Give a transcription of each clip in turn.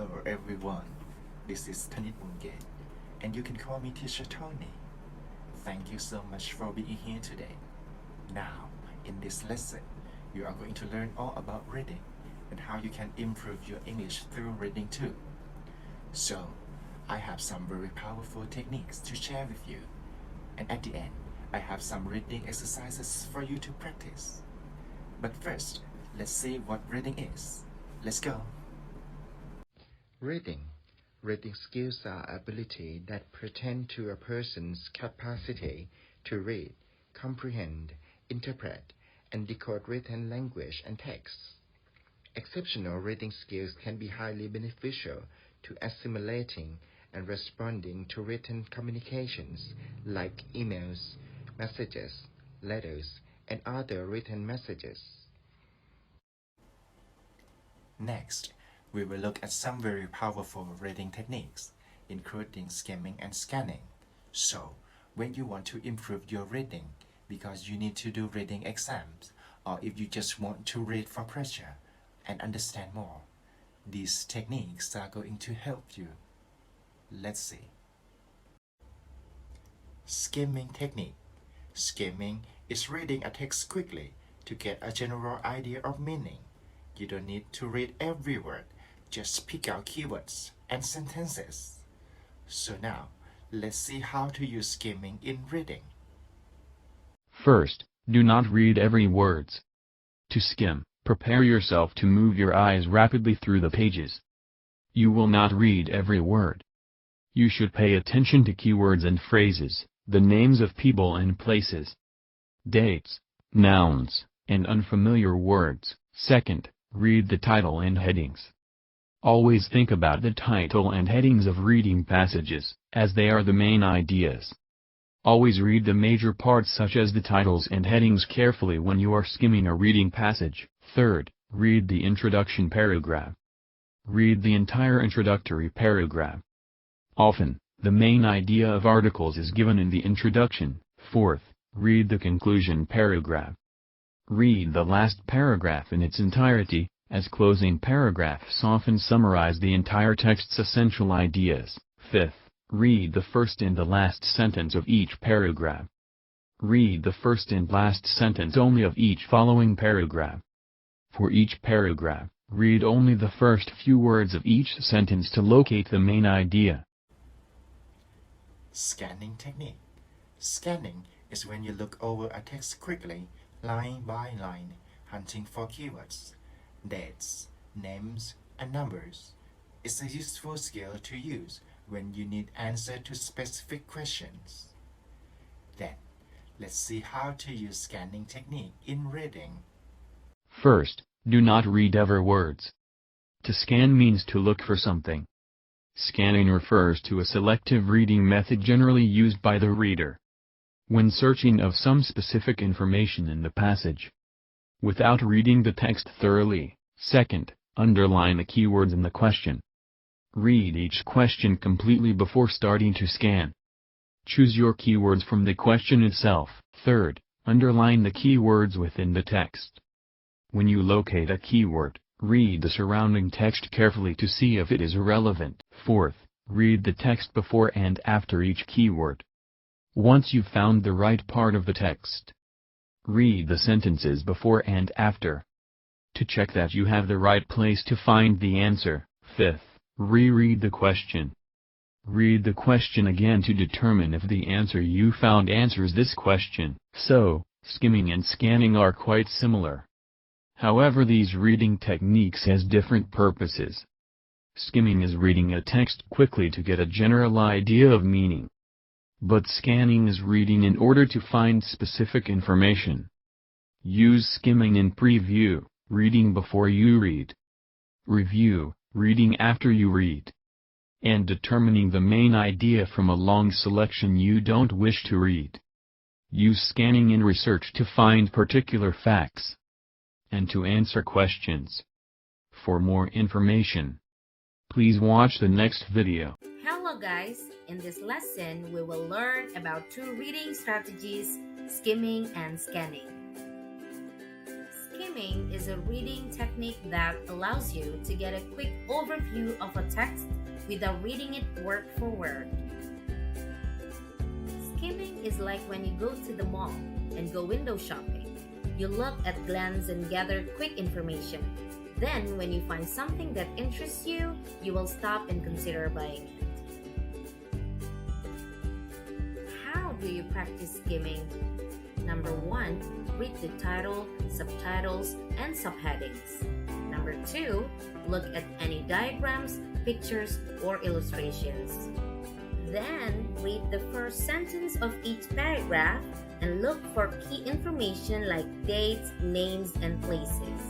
Hello everyone, this is Thanit Mungate, and you can call me Teacher Tony. Thank you so much for being here today. Now, in this lesson, you are going to learn all about reading and how you can improve your English through reading too. So, I have some very powerful techniques to share with you, and at the end, I have some reading exercises for you to practice. But first, let's see what reading is. Let's go. Reading. Reading skills are ability that pertain to a person's capacity to read, comprehend, interpret, and decode written language and texts. Exceptional reading skills can be highly beneficial to assimilating and responding to written communications like emails, messages, letters, and other written messages. Next, we will look at some very powerful reading techniques, including skimming and scanning. So, when you want to improve your reading, because you need to do reading exams, or if you just want to read for pressure and understand more, these techniques are going to help you. Let's see. Skimming technique. Skimming is reading a text quickly to get a general idea of meaning. You don't need to read every word, just pick out keywords and sentences. So now, let's see how to use skimming in reading. First, do not read every words. To skim, prepare yourself to move your eyes rapidly through the pages. You will not read every word. You should pay attention to keywords and phrases, the names of people and places, dates, nouns, and unfamiliar words. Second, read the title and headings. Always think about the title and headings of reading passages, as they are the main ideas. Always read the major parts such as the titles and headings carefully when you are skimming a reading passage. Third, read the introduction paragraph. Read the entire introductory paragraph. Often, the main idea of articles is given in the introduction. Fourth, read the conclusion paragraph. Read the last paragraph in its entirety, as closing paragraphs often summarize the entire text's essential ideas. Fifth, read the first and the last sentence of each paragraph. Read the first and last sentence only of each following paragraph. For each paragraph, read only the first few words of each sentence to locate the main idea. Scanning technique. Scanning is when you look over a text quickly, line by line, hunting for keywords, dates, names, and numbers. It's a useful skill to use when you need answer to specific questions. Then, let's see how to use scanning technique in reading. First, do not read every words. To scan means to look for something. Scanning refers to a selective reading method generally used by the reader when searching of some specific information in the passage, without reading the text thoroughly. Second, underline the keywords in the question. Read each question completely before starting to scan. Choose your keywords from the question itself. Third, underline the keywords within the text. When you locate a keyword, read the surrounding text carefully to see if it is relevant. Fourth, read the text before and after each keyword. Once you've found the right part of the text, read the sentences before and after to check that you have the right place to find the answer. Fifth, reread the question. Read the question again to determine if the answer you found answers this question. So, skimming and scanning are quite similar. However, these reading techniques has different purposes. Skimming is reading a text quickly to get a general idea of meaning. But scanning is reading in order to find specific information. Use skimming in preview, reading before you read. Review, reading after you read. And determining the main idea from a long selection you don't wish to read. Use scanning in research to find particular facts and to answer questions. For more information, please watch the next video. Hello guys, in this lesson we will learn about two reading strategies, skimming and scanning. Skimming Skimming is a reading technique that allows you to get a quick overview of a text without reading it word for word. Skimming is like when you go to the mall and go window shopping. You look at glance and gather quick information. Then, when you find something that interests you, you will stop and consider buying it. How do you practice skimming? Number 1, read the title, subtitles, and subheadings. Number 2, look at any diagrams, pictures, or illustrations. Then, read the first sentence of each paragraph and look for key information like dates, names, and places.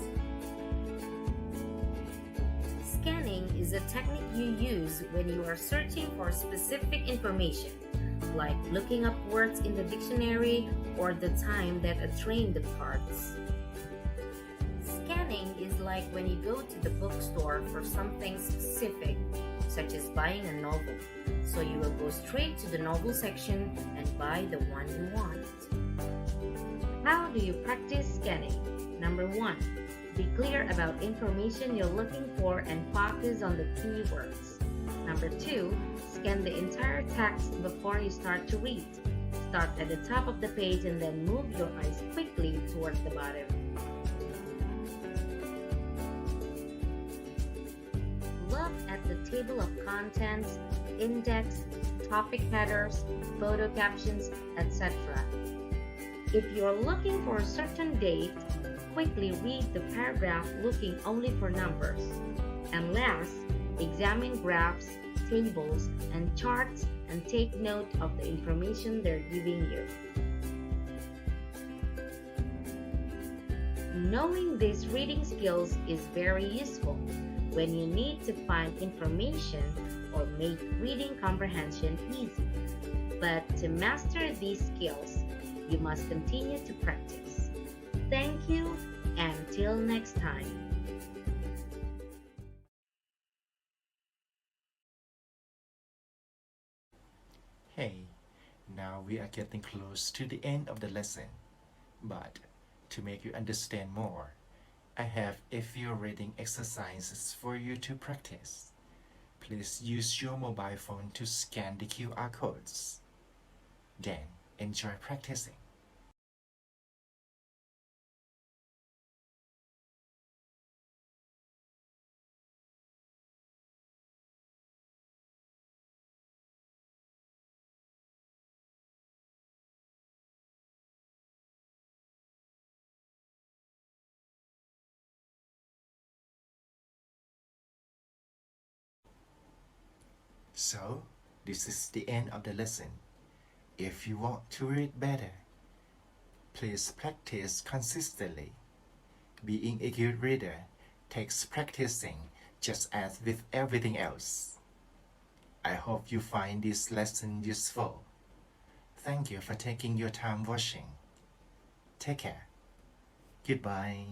Scanning is a technique you use when you are searching for specific information, like looking up words in the dictionary or the time that a train departs. Scanning is like when you go to the bookstore for something specific, such as buying a novel. So you will go straight to the novel section and buy the one you want. How do you practice scanning? Number 1, be clear about information you're looking for and focus on the keywords. Number 2, scan the entire text before you start to read. Start at the top of the page and then move your eyes quickly towards the bottom. Look at the table of contents, index, topic headers, photo captions, etc. If you're looking for a certain date, quickly read the paragraph looking only for numbers. And last, examine graphs, tables, and charts and take note of the information they're giving you. Knowing these reading skills is very useful when you need to find information or make reading comprehension easy. But to master these skills, you must continue to practice. Thank you, and till next time. Hey, now we are getting close to the end of the lesson. But to make you understand more, I have a few reading exercises for you to practice. Please use your mobile phone to scan the QR codes. Then enjoy practicing. So, this is the end of the lesson. If you want to read better, please practice consistently. Being a good reader takes practicing just as with everything else. I hope you find this lesson useful. Thank you for taking your time watching. Take care. Goodbye.